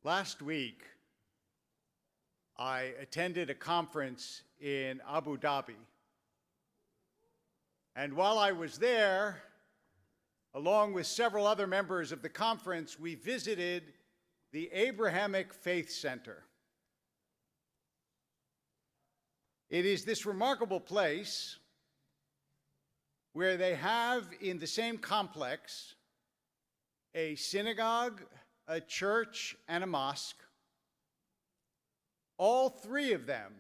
Last week, I attended a conference in Abu Dhabi. And while I was there, along with several other members of the conference, we visited the Abrahamic Faith Center. It is this remarkable place where they have in the same complex a synagogue, a church, and a mosque, all three of them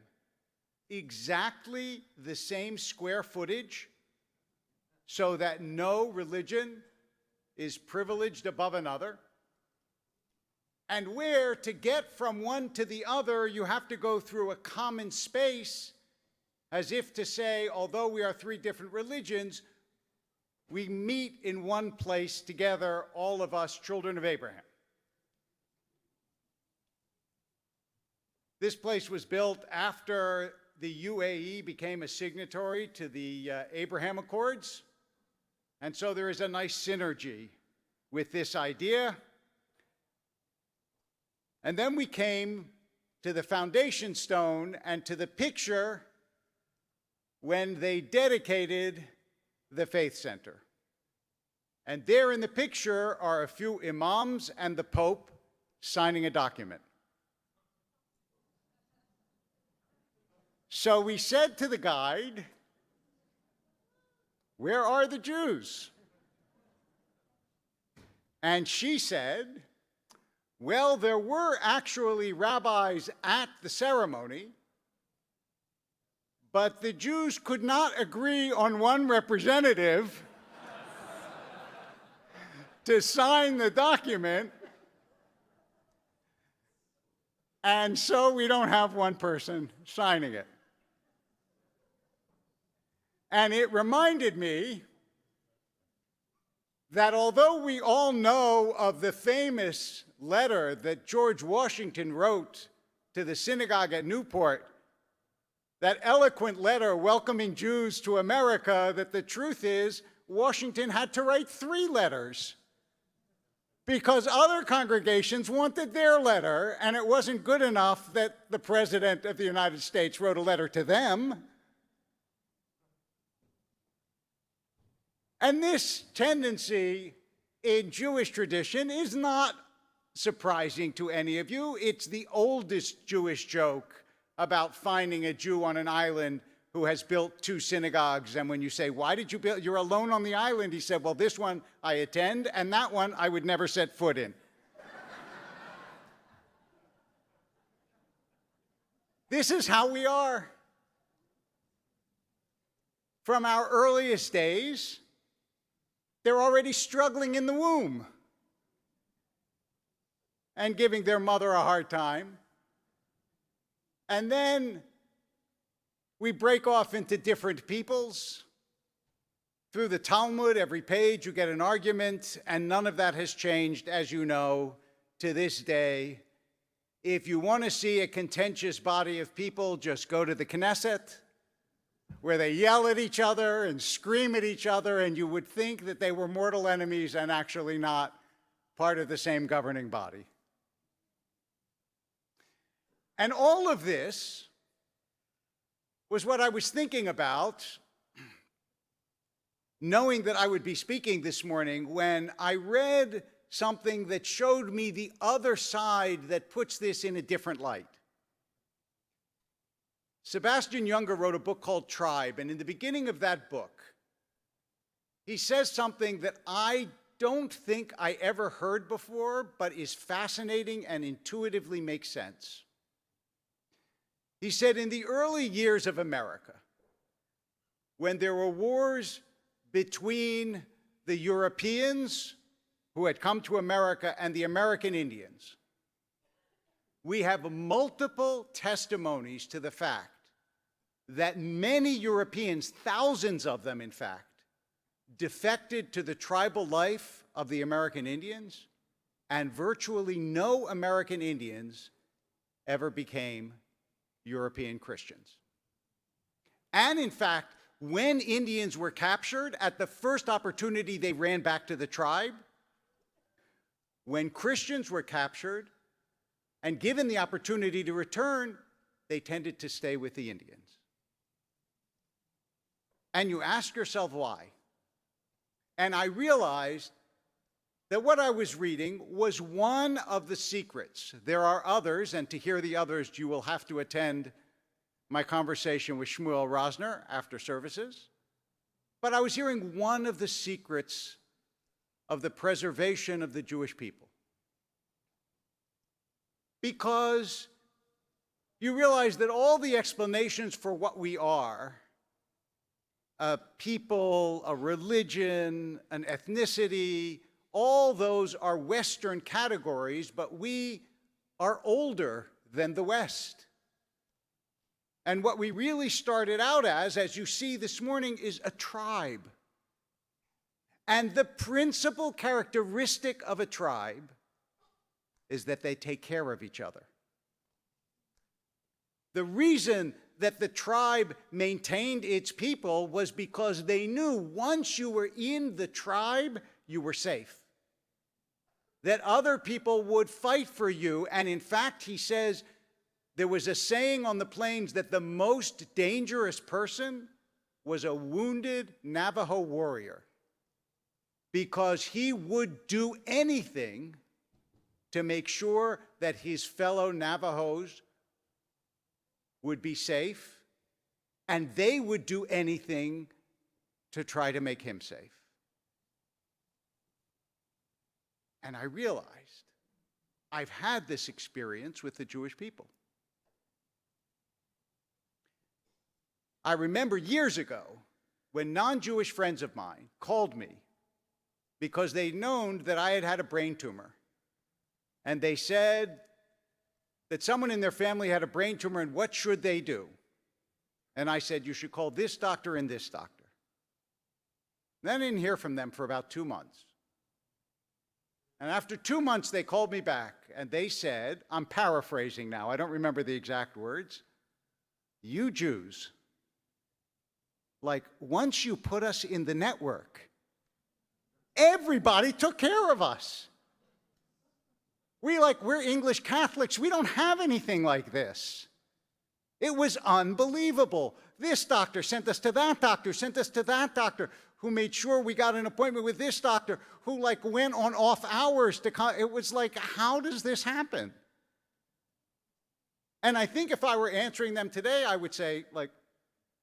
exactly the same square footage, so that no religion is privileged above another, and where to get from one to the other, you have to go through a common space, as if to say, although we are three different religions, we meet in one place together, all of us children of Abraham. This place was built after the UAE became a signatory to the Abraham Accords. And so there is a nice synergy with this idea. And then we came to the foundation stone and to the picture when they dedicated the Faith Center. And there in the picture are a few imams and the Pope signing a document. So we said to the guide, "Where are the Jews?" And she said, "Well, there were actually rabbis at the ceremony, but the Jews could not agree on one representative to sign the document, and so we don't have one person signing it." And it reminded me that although we all know of the famous letter that George Washington wrote to the synagogue at Newport, that eloquent letter welcoming Jews to America, that the truth is Washington had to write 3 letters because other congregations wanted their letter, and it wasn't good enough that the President of the United States wrote a letter to them. And this tendency in Jewish tradition is not surprising to any of you. It's the oldest Jewish joke about finding a Jew on an island who has built 2 synagogues. And when you say, "Why did you build? You're alone on the island," he said, "Well, this one I attend, and that one I would never set foot in." This is how we are. From our earliest days, they're already struggling in the womb and giving their mother a hard time. And then we break off into different peoples. Through the Talmud, every page you get an argument, and none of that has changed, as you know, to this day. If you want to see a contentious body of people, just go to the Knesset, where they yell at each other and scream at each other, and you would think that they were mortal enemies and actually not part of the same governing body. And all of this was what I was thinking about, knowing that I would be speaking this morning, when I read something that showed me the other side that puts this in a different light. Sebastian Junger wrote a book called Tribe, and in the beginning of that book, he says something that I don't think I ever heard before, but is fascinating and intuitively makes sense. He said, in the early years of America, when there were wars between the Europeans who had come to America and the American Indians, we have multiple testimonies to the fact that many Europeans, thousands of them in fact, defected to the tribal life of the American Indians, and virtually no American Indians ever became European Christians. And in fact, when Indians were captured, at the first opportunity they ran back to the tribe. When Christians were captured, And given the opportunity to return, they tended to stay with the Indians. And you ask yourself why. And I realized that what I was reading was one of the secrets. There are others, and to hear the others, you will have to attend my conversation with Shmuel Rosner after services. But I was hearing one of the secrets of the preservation of the Jewish people. Because you realize that all the explanations for what we are, a people, a religion, an ethnicity, all those are Western categories, but we are older than the West. And what we really started out as you see this morning, is a tribe. And the principal characteristic of a tribe is that they take care of each other. The reason that the tribe maintained its people was because they knew once you were in the tribe, you were safe. That other people would fight for you. And in fact, he says, there was a saying on the plains that the most dangerous person was a wounded Navajo warrior, because he would do anything to make sure that his fellow Navajos would be safe, and they would do anything to try to make him safe. And I realized I've had this experience with the Jewish people. I remember years ago when non-Jewish friends of mine called me because they'd known that I had had a brain tumor. And they said that someone in their family had a brain tumor, and what should they do? And I said, you should call this doctor and this doctor. Then I didn't hear from them for about 2 months. And after 2 months, they called me back, and they said, I'm paraphrasing now, I don't remember the exact words, you Jews, like once you put us in the network, everybody took care of us. We're English Catholics. We don't have anything like this. It was unbelievable. This doctor sent us to that doctor, sent us to that doctor, who made sure we got an appointment with this doctor, who went on off hours to come. It was like, how does this happen? And I think if I were answering them today, I would say,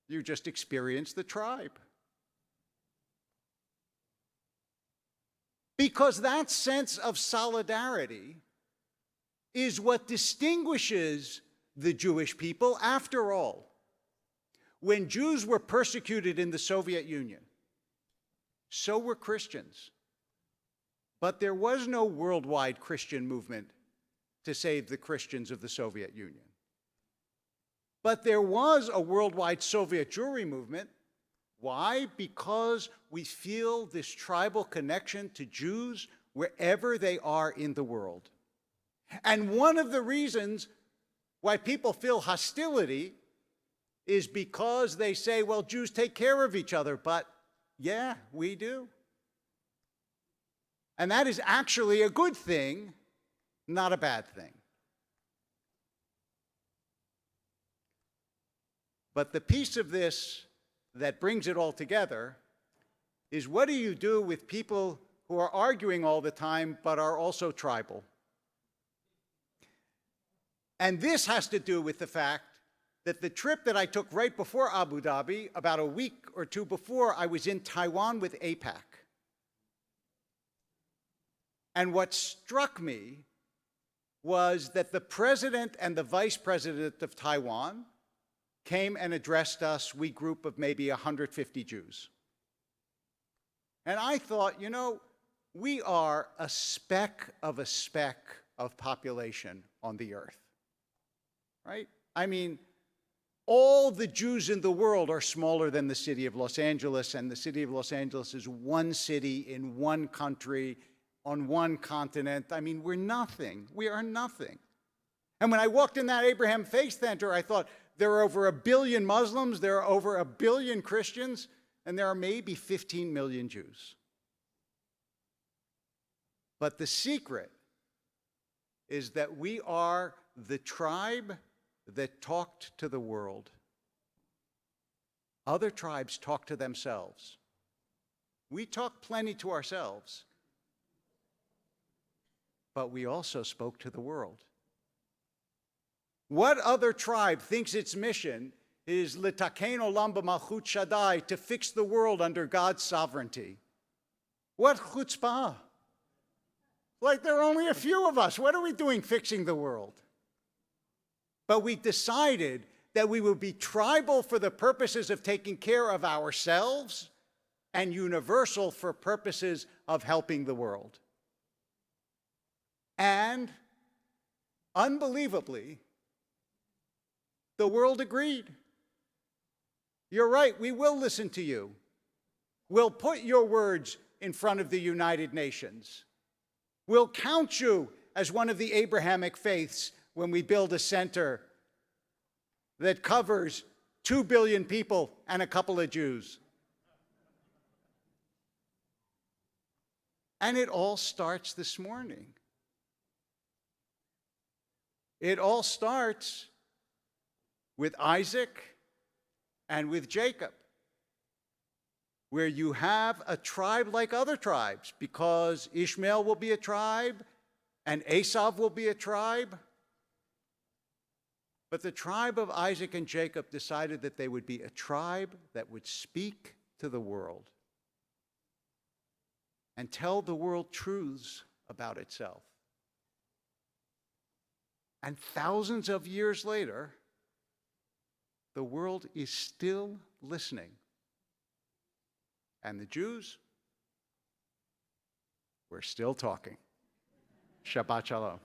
you just experienced the tribe. Because that sense of solidarity is what distinguishes the Jewish people. After all, when Jews were persecuted in the Soviet Union, so were Christians. But there was no worldwide Christian movement to save the Christians of the Soviet Union. But there was a worldwide Soviet Jewry movement. Why? Because we feel this tribal connection to Jews wherever they are in the world. And one of the reasons why people feel hostility is because they say, well, Jews take care of each other, but yeah, we do. And that is actually a good thing, not a bad thing. But the piece of this that brings it all together is, what do you do with people who are arguing all the time but are also tribal? And this has to do with the fact that the trip that I took right before Abu Dhabi, about a week or two before, I was in Taiwan with AIPAC. And what struck me was that the president and the vice president of Taiwan came and addressed us, we group of maybe 150 Jews. And I thought, we are a speck of population on the earth, right? I mean, all the Jews in the world are smaller than the city of Los Angeles, and the city of Los Angeles is one city in one country on one continent. I mean, we're nothing. We are nothing. And when I walked in that Abraham Faith Center, I thought, there are over 1 billion Muslims, there are over 1 billion Christians, and there are maybe 15 million Jews. But the secret is that we are the tribe that talked to the world. Other tribes talk to themselves. We talk plenty to ourselves, but we also spoke to the world. What other tribe thinks its mission is litaken olam b'malchut Shaddai, to fix the world under God's sovereignty? What chutzpah! Like, there are only a few of us. What are we doing fixing the world? But we decided that we would be tribal for the purposes of taking care of ourselves and universal for purposes of helping the world. And unbelievably, the world agreed. You're right, we will listen to you. We'll put your words in front of the United Nations. We'll count you as one of the Abrahamic faiths when we build a center that covers 2 billion people and a couple of Jews. And it all starts this morning. It all starts with Isaac and with Jacob, where you have a tribe like other tribes, because Ishmael will be a tribe and Esau will be a tribe. But the tribe of Isaac and Jacob decided that they would be a tribe that would speak to the world and tell the world truths about itself. And thousands of years later, the world is still listening. And the Jews, we're still talking. Shabbat shalom.